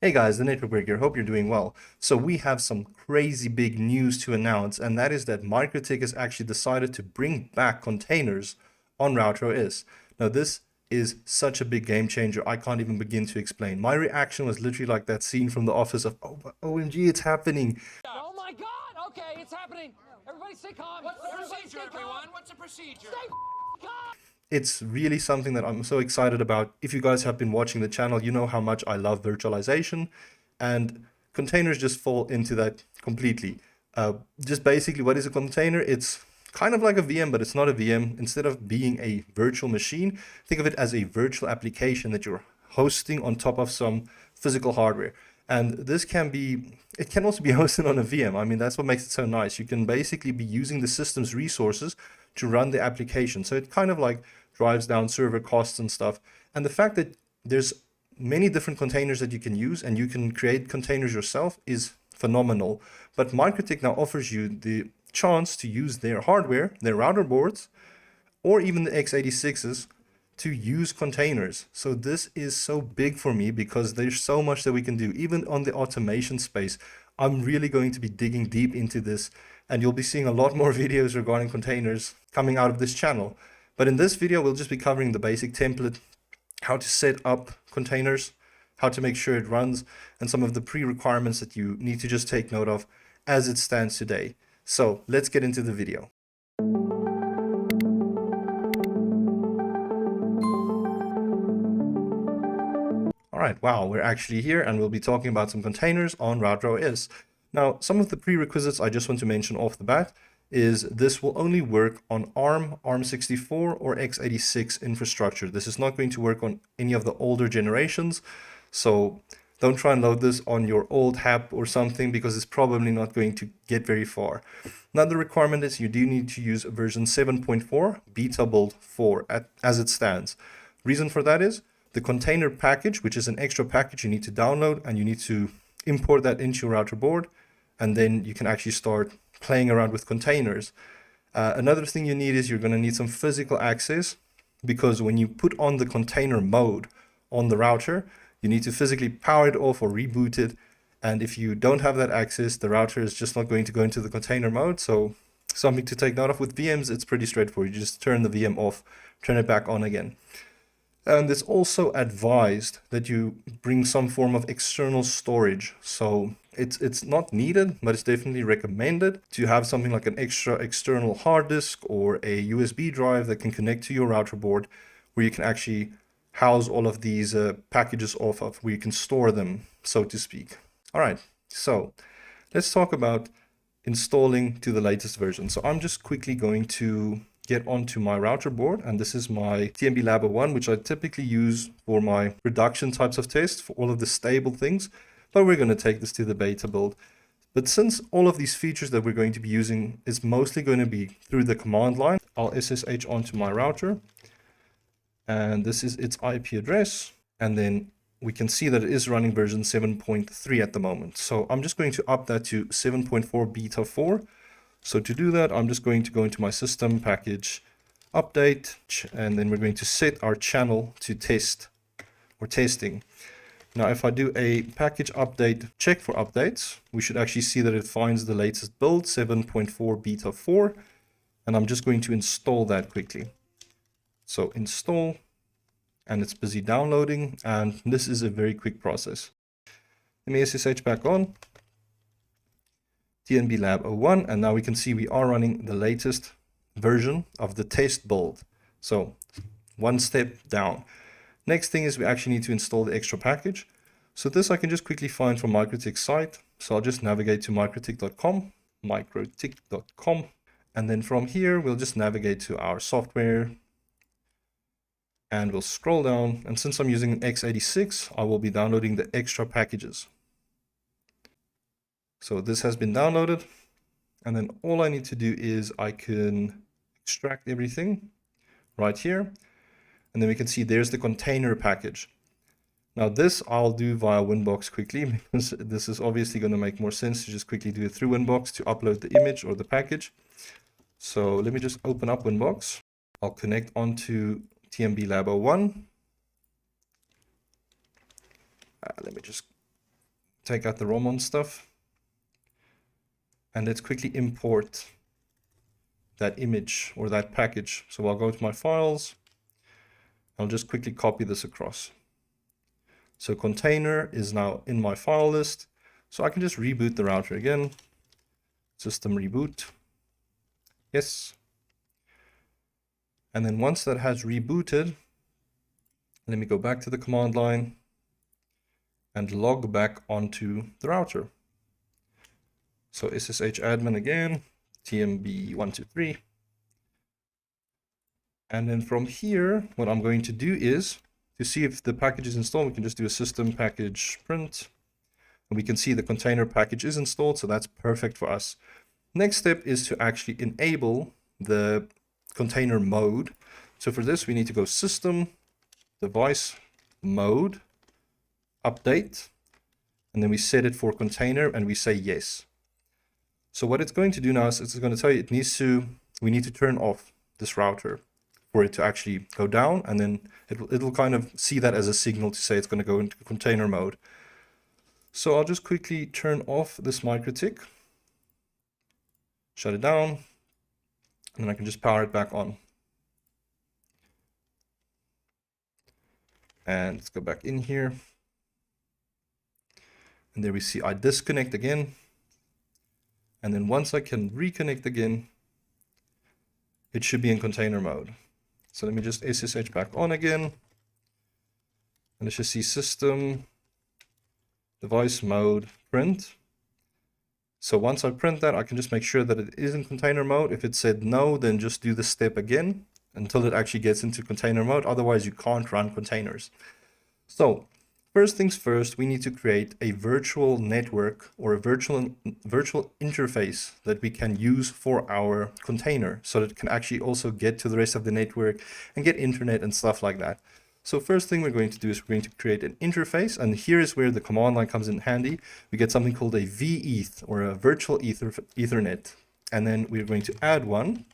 Hey guys, the Network Break here. Hope you're doing well. So we have some crazy big news to announce, and that is that MikroTik has actually decided to bring back containers on RouterOS. Now this is such a big game changer, I can't even begin to explain. My reaction was literally like that scene from The Office of, oh, OMG, it's happening. Oh my God! Okay, it's happening. Everybody stay calm. What's the procedure, everyone? What's the procedure? Stay calm. It's really something that I'm so excited about. If you guys have been watching the channel, you know how much I love virtualization, and containers just fall into that completely. Just basically, what is a container? It's kind of like a VM, but it's not a VM. Instead of being a virtual machine, think of it as a virtual application that you're hosting on top of some physical hardware. And this can be, it can also be hosted on a VM. I mean, that's what makes it so nice. You can basically be using the system's resources to run the application. So it kind of like drives down server costs and stuff. And the fact that there's many different containers that you can use and you can create containers yourself is phenomenal. But MikroTik now offers you the chance to use their hardware, their router boards, or even the x86s to use containers. So this is so big for me because there's so much that we can do. Even on the automation space, I'm really going to be digging deep into this, and you'll be seeing a lot more videos regarding containers coming out of this channel. But in this video, we'll just be covering the basic template, how to set up containers, how to make sure it runs, and some of the pre-requirements that you need to just take note of as it stands today. So let's get into the video. All right, wow, we're actually here and we'll be talking about some containers on RouterOS. Now, some of the prerequisites I just want to mention off the bat is this will only work on ARM, ARM64, or x86 infrastructure. This is not going to work on any of the older generations, so don't try and load this on your old HAP or something because it's probably not going to get very far. Another requirement is you do need to use version 7.4 beta build 4 as it stands. Reason for that is the container package, which is an extra package you need to download, and you need to import that into your router board, and then you can actually start playing around with containers. Another thing you need is you're going to need some physical access, because when you put on the container mode on the router, you need to physically power it off or reboot it. And if you don't have that access, the router is just not going to go into the container mode. So something to take note of with VMs, it's pretty straightforward. You just turn the VM off, turn it back on again. And it's also advised that you bring some form of external storage. So it's not needed, but it's definitely recommended to have something like an extra external hard disk or a USB drive that can connect to your router board, where you can actually house all of these packages off of, where you can store them, so to speak. All right, so let's talk about installing to the latest version. So I'm just quickly going to get onto my router board, and this is my TNB Labo 1, which I typically use for my production types of tests for all of the stable things, but we're going to take this to the beta build. But since all of these features that we're going to be using is mostly going to be through the command line, I'll SSH onto my router, and this is its IP address, and then we can see that it is running version 7.3 at the moment. So I'm just going to up that to 7.4 beta 4. So to do that, I'm just going to go into my system package update, and then we're going to set our channel to test or testing. Now, if I do a package update check for updates, we should actually see that it finds the latest build, 7.4 beta 4, and I'm just going to install that quickly. So install, and it's busy downloading, and this is a very quick process. Let me SSH back on. TNB Lab 01, and now we can see we are running the latest version of the test build. So one step down. Next thing is we actually need to install the extra package. So this I can just quickly find from MikroTik's site. So I'll just navigate to mikrotik.com, and then from here we'll just navigate to our software, and we'll scroll down, and since I'm using an x86, I will be downloading the extra packages. So this has been downloaded, and then all I need to do is I can extract everything right here, and then we can see there's the container package. Now this I'll do via Winbox quickly, because this is obviously going to make more sense to just quickly do it through Winbox to upload the image or the package. So let me just open up Winbox. I'll connect onto TNB Labo 1. Let me just take out the ROM stuff. And let's quickly import that image or that package. So I'll go to my files. I'll just quickly copy this across. So container is now in my file list. So I can just reboot the router again. System reboot. Yes. And then once that has rebooted, let me go back to the command line and log back onto the router. So SSH admin again, TMB123. And then from here, what I'm going to do is, to see if the package is installed, we can just do a system package print. And we can see the container package is installed, so that's perfect for us. Next step is to actually enable the container mode. So for this, we need to go system, device, mode, update, and then we set it for container and we say yes. So what it's going to do now is it's going to tell you we need to turn off this router for it to actually go down, and then it'll kind of see that as a signal to say it's going to go into container mode. So I'll just quickly turn off this MikroTik, shut it down, and then I can just power it back on. And let's go back in here. And there we see I disconnect again. And then once I can reconnect again, it should be in container mode. So let me just SSH back on again. And let's just see system, device mode, print. So once I print that, I can just make sure that it is in container mode. If it said no, then just do the step again until it actually gets into container mode. Otherwise, you can't run containers. So first things first, we need to create a virtual network or a virtual interface that we can use for our container so that it can actually also get to the rest of the network and get internet and stuff like that. So first thing we're going to do is we're going to create an interface, and here is where the command line comes in handy. We get something called a vEth or a virtual Ethernet, and then we're going to add one.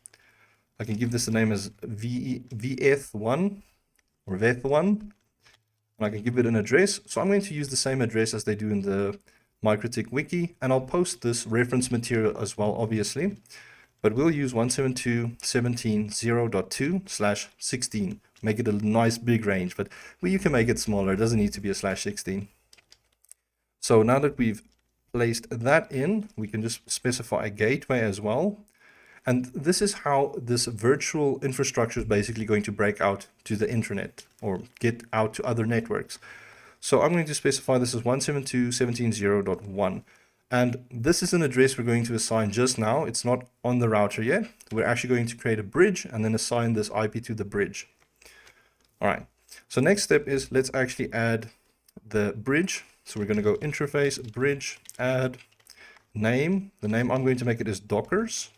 I can give this the name as veth1 or veth1. And I can give it an address. So I'm going to use the same address as they do in the MikroTik wiki, and I'll post this reference material as well, obviously. But we'll use 172.17.0.2/16. Make it a nice big range, but you can make it smaller. It doesn't need to be a /16. So now that we've placed that in, we can just specify a gateway as well. And this is how this virtual infrastructure is basically going to break out to the internet or get out to other networks. So I'm going to specify this as 172.17.0.1. And this is an address we're going to assign just now. It's not on the router yet. We're actually going to create a bridge and then assign this IP to the bridge. All right. So next step is let's actually add the bridge. So we're going to go interface, bridge, add name. The name I'm going to make it is Dockers.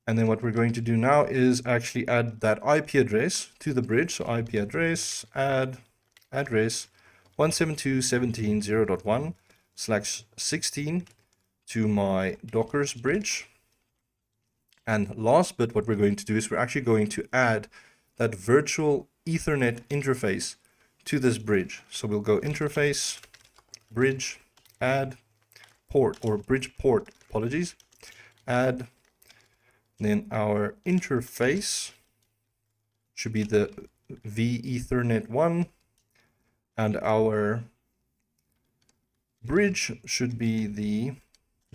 And then what we're going to do now is actually add that IP address to the bridge. So IP address, add address 172.17.0.1/16 to my Dockers bridge. And last bit, what we're going to do is we're actually going to add that virtual Ethernet interface to this bridge. So we'll go interface, bridge, add port or bridge port, apologies, add. Then our interface should be the vEthernet1, and our bridge should be the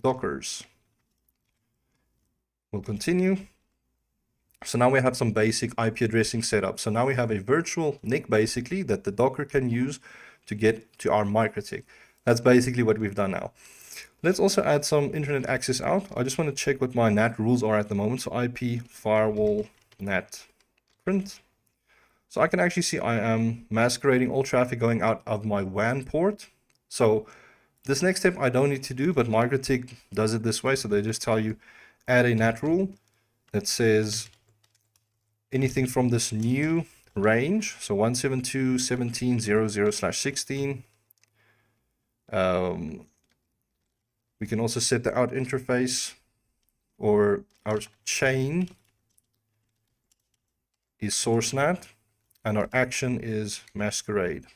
Dockers. We'll continue. So now we have some basic IP addressing set up. So now we have a virtual NIC basically that the Docker can use to get to our MikroTik. That's basically what we've done now. Let's also add some internet access out. I just want to check what my NAT rules are at the moment. So IP firewall NAT print. So I can actually see I am masquerading all traffic going out of my WAN port. So this next step I don't need to do, but MikroTik does it this way. So they just tell you add a NAT rule that says anything from this new range. So 172.17.0.0/16. We can also set the out interface, or our chain is source NAT and our action is masquerade.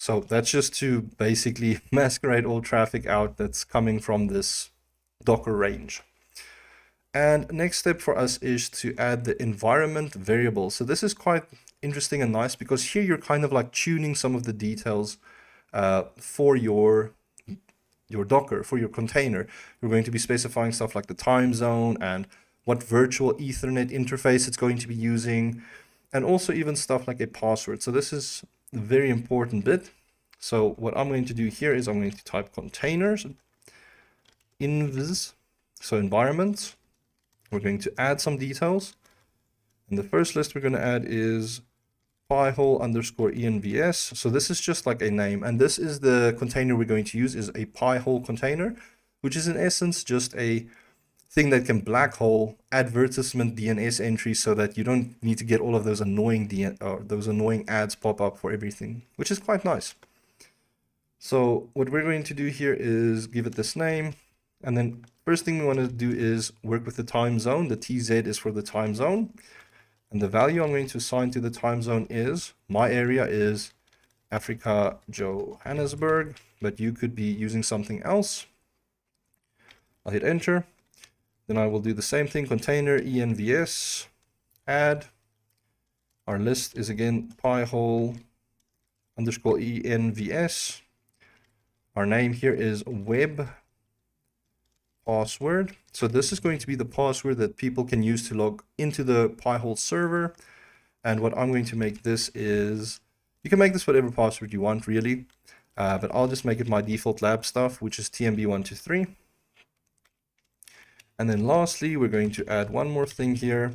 So that's just to basically masquerade all traffic out that's coming from this Docker range. And next step for us is to add the environment variable. So this is quite interesting and nice because here you're kind of like tuning some of the details for your Docker, for your container. You're going to be specifying stuff like the time zone and what virtual Ethernet interface it's going to be using, and also even stuff like a password. So this is a very important bit. So what I'm going to do here is I'm going to type containers, invis, so environment. We're going to add some details. And the first list we're going to add is pi_hole_envs. So this is just like a name. And this is the container we're going to use, is a pi-hole container, which is in essence just a thing that can black hole advertisement DNS entries so that you don't need to get all of those annoying ads pop up for everything, which is quite nice. So what we're going to do here is give it this name. And then first thing we want to do is work with the time zone. The TZ is for the time zone. And the value I'm going to assign to the time zone is, my area is Africa, Johannesburg, but you could be using something else. I'll hit enter. Then I will do the same thing, container envs, add. Our list is again pi_hole_envs. Our name here is web password. So this is going to be the password that people can use to log into the Pi-hole server. And what I'm going to make this is, you can make this whatever password you want really, but I'll just make it my default lab stuff, which is TMB123. And then lastly, we're going to add one more thing here.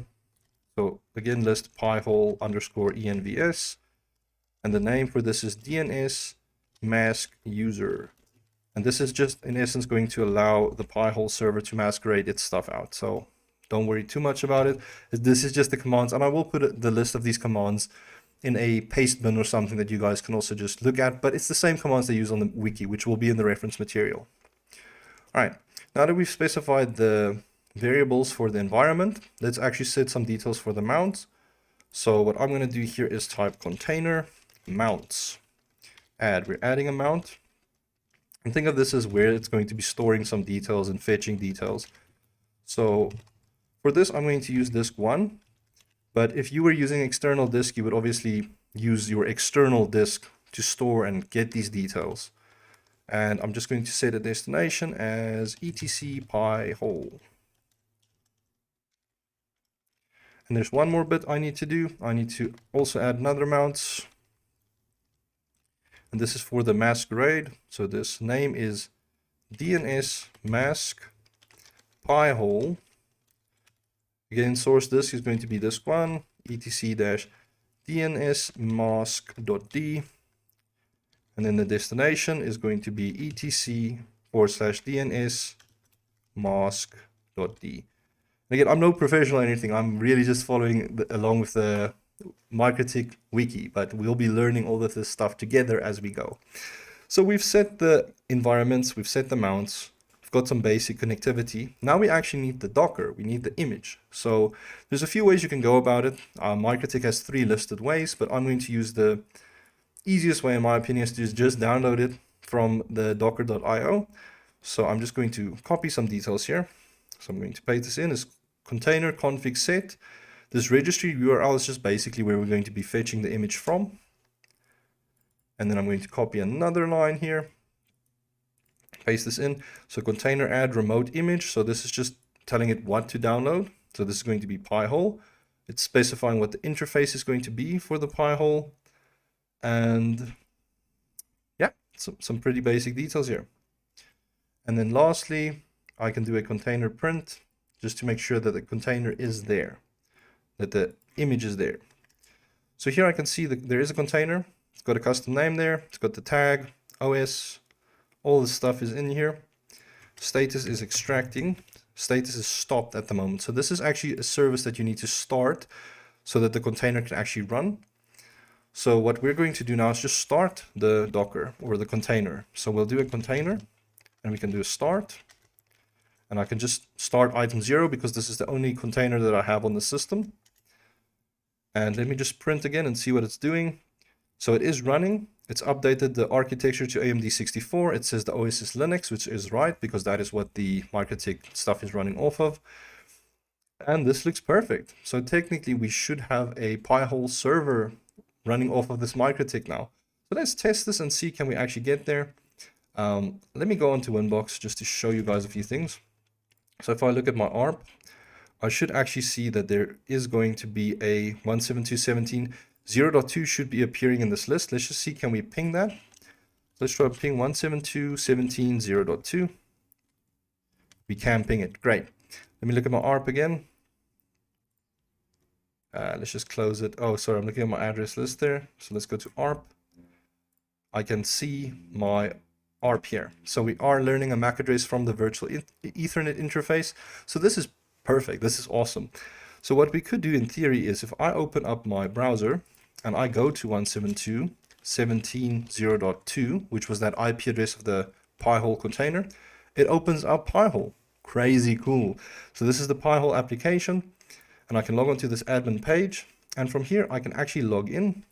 So again, list pi_hole_envs. And the name for this is DNS mask user. And this is just in essence going to allow the Pi-hole server to masquerade its stuff out. So don't worry too much about it. This is just the commands, and I will put the list of these commands in a paste bin or something that you guys can also just look at, but it's the same commands they use on the wiki, which will be in the reference material. All right, now that we've specified the variables for the environment, let's actually set some details for the mounts. So what I'm going to do here is type container mounts, add. We're adding a mount. And think of this as where it's going to be storing some details and fetching details. So for this, I'm going to use disk 1. But if you were using external disk, you would obviously use your external disk to store and get these details. And I'm just going to set a destination as etc pi-hole. And there's one more bit I need to do. I need to also add another mount. And this is for the masquerade. So this name is DNS mask pi-hole. Again, source disk is going to be disk 1, etc-dns mask.d. And then the destination is going to be etc/dns mask.d. Again, I'm no professional or anything. I'm really just following along with the MikroTik wiki, but we'll be learning all of this stuff together as we go. So we've set the environments, we've set the mounts, we've got some basic connectivity. Now we actually need the Docker, we need the image. So there's a few ways you can go about it. MikroTik has 3 listed ways, but I'm going to use the easiest way in my opinion is to just download it from the docker.io. So I'm just going to copy some details here. So I'm going to paste this in as container config set. This registry URL is just basically where we're going to be fetching the image from. And then I'm going to copy another line here, paste this in. So container add remote image. So this is just telling it what to download. So this is going to be Pi-hole. It's specifying what the interface is going to be for the Pi-hole. And yeah, some pretty basic details here. And then lastly, I can do a container print just to make sure that the container is there, that the image is there. So here I can see that there is a container. It's got a custom name there. It's got the tag, OS, all this stuff is in here. Status is extracting. Status is stopped at the moment. So this is actually a service that you need to start so that the container can actually run. So what we're going to do now is just start the Docker or the container. So we'll do a container and we can do a start. And I can just start item 0 because this is the only container that I have on the system. And let me just print again and see what it's doing. So it is running. It's updated the architecture to AMD 64. It says the OS is Linux, which is right because that is what the MikroTik stuff is running off of. And this looks perfect. So technically we should have a Pi-hole server running off of this MikroTik now. So let's test this and see can we actually get there. Let me go onto Winbox just to show you guys a few things. So if I look at my ARP, I should actually see that there is going to be a 172.17. 0.2 should be appearing in this list. Let's just see, can we ping that? Let's try ping 172.17 0.2. We can ping it. Great. Let me look at my ARP again. Let's just close it. Oh, sorry, I'm looking at my address list there. So let's go to ARP. I can see my ARP here. So we are learning a MAC address from the virtual Ethernet interface. So this is perfect. This is awesome. So what we could do in theory is if I open up my browser and I go to 172.17.0.2, which was that IP address of the Pi-hole container, it opens up Pi-hole. Crazy cool. So this is the Pi-hole application, and I can log on to this admin page. And from here, I can actually log in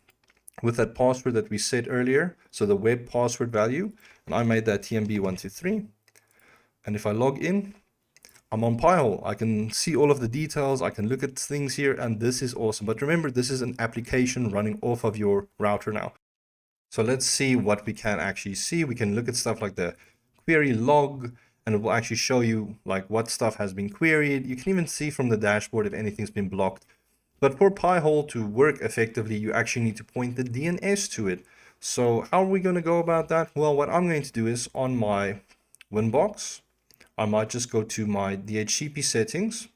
with that password that we set earlier. So the web password value, and I made that TMB123. And if I log in, I'm on Pi-hole. I can see all of the details. I can look at things here, and this is awesome. But remember, this is an application running off of your router now. So let's see what we can actually see. We can look at stuff like the query log, and it will actually show you like what stuff has been queried. You can even see from the dashboard if anything's been blocked. But for Pi-hole to work effectively, you actually need to point the DNS to it. So how are we going to go about that? Well, what I'm going to do is on my Winbox, I might just go to my DHCP settings.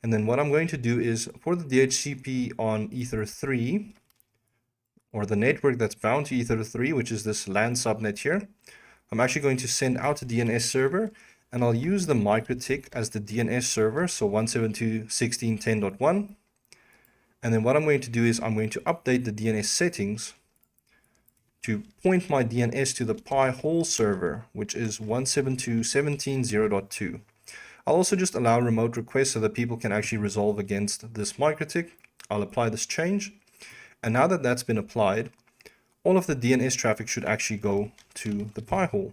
And then what I'm going to do is for the DHCP on Ether 3, or the network that's bound to Ether 3, which is this LAN subnet here, I'm actually going to send out a DNS server, and I'll use the MikroTik as the DNS server, so 172.16.10.1. And then what I'm going to do is I'm going to update the DNS settings to point my DNS to the Pi-hole server, which is 172.17.0.2. I'll also just allow remote requests so that people can actually resolve against this MikroTik. I'll apply this change. And now that that's been applied, all of the DNS traffic should actually go to the Pi-hole.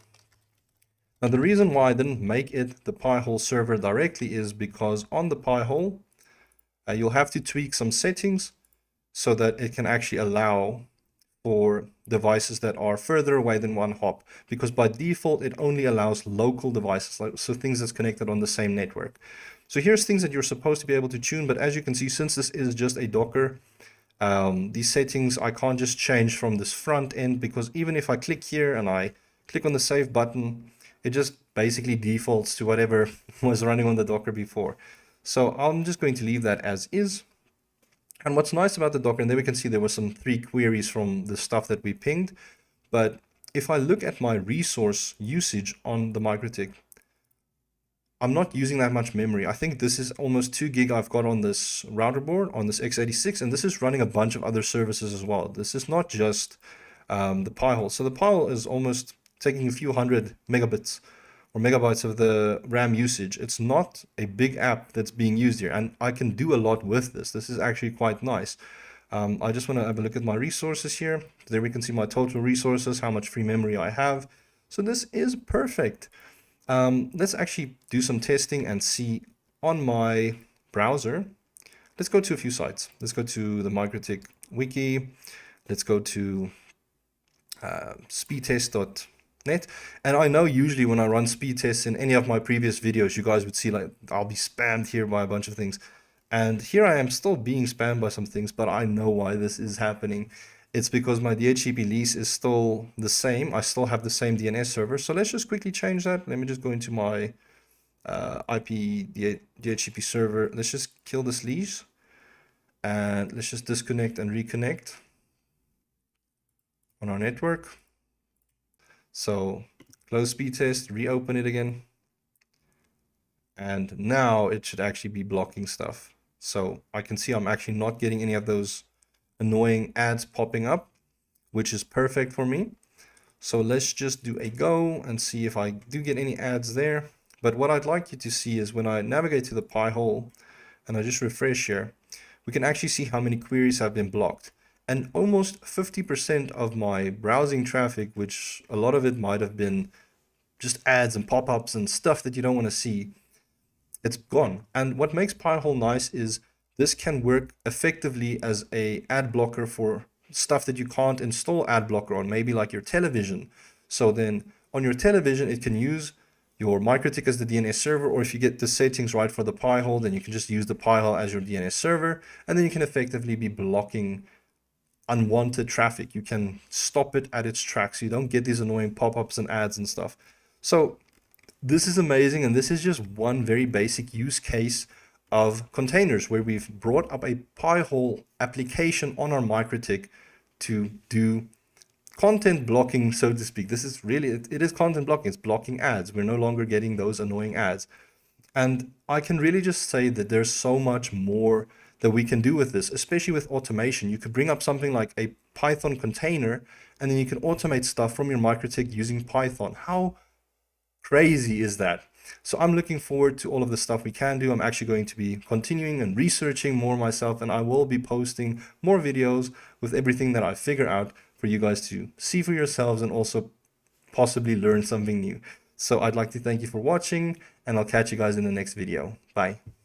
Now the reason why I didn't make it the Pi-hole server directly is because on the Pi-hole, you'll have to tweak some settings so that it can actually allow for devices that are further away than one hop, because by default it only allows local devices, so things that's connected on the same network. So here's things that you're supposed to be able to tune, but as you can see, since this is just a Docker, these settings I can't just change from this front end, because even if I click here and I click on the save button, it just basically defaults to whatever was running on the Docker before. So I'm just going to leave that as is. And what's nice about the Docker, and there we can see there were some 3 queries from the stuff that we pinged. But if I look at my resource usage on the MikroTik, I'm not using that much memory. I think this is almost 2 gig I've got on this router board, on this x86, and this is running a bunch of other services as well. This is not just the Pi-hole. So the Pi-hole is almost taking a few hundred megabits or megabytes of the RAM usage. It's not a big app that's being used here, and I can do a lot with this. This is actually quite nice. I just want to have a look at my resources here. There we can see my total resources, how much free memory I have. So this is perfect. Let's actually do some testing and see on my browser. Let's go to a few sites. Let's go to the MikroTik wiki. Let's go to speedtest.net. And I know usually when I run speed tests in any of my previous videos, you guys would see like I'll be spammed here by a bunch of things. And here I am still being spammed by some things, but I know why this is happening. It's because my DHCP lease is still the same. I still have the same DNS server. So let's just quickly change that. Let me just go into my IP DHCP server. Let's just kill this lease. And let's just disconnect and reconnect on our network. So close speed test, reopen it again. And now it should actually be blocking stuff. So I can see I'm actually not getting any of those annoying ads popping up, which is perfect for me. So let's just do a go and see if I do get any ads there. But what I'd like you to see is when I navigate to the Pi-hole and I just refresh here, we can actually see how many queries have been blocked. And almost 50% of my browsing traffic, which a lot of it might have been just ads and pop-ups and stuff that you don't want to see, it's gone. And what makes Pi-hole nice is this can work effectively as a ad blocker for stuff that you can't install ad blocker on, maybe like your television. So then on your television, it can use your MikroTik as the DNS server, or if you get the settings right for the Pi-hole, then you can just use the Pi-hole as your DNS server, and then you can effectively be blocking unwanted traffic. You can stop it at its tracks. So you don't get these annoying pop-ups and ads and stuff. So this is amazing, and this is just one very basic use case of containers where we've brought up a Pi-hole application on our MikroTik to do content blocking, so to speak. This is really, it is content blocking. It's blocking ads. We're no longer getting those annoying ads. And I can really just say that there's so much more that we can do with this, especially with automation. You could bring up something like a Python container, and then you can automate stuff from your MikroTik using Python. How crazy is that? So I'm looking forward to all of the stuff we can do. I'm actually going to be continuing and researching more myself, and I will be posting more videos with everything that I figure out for you guys to see for yourselves and also possibly learn something new. So I'd like to thank you for watching, and I'll catch you guys in the next video. Bye.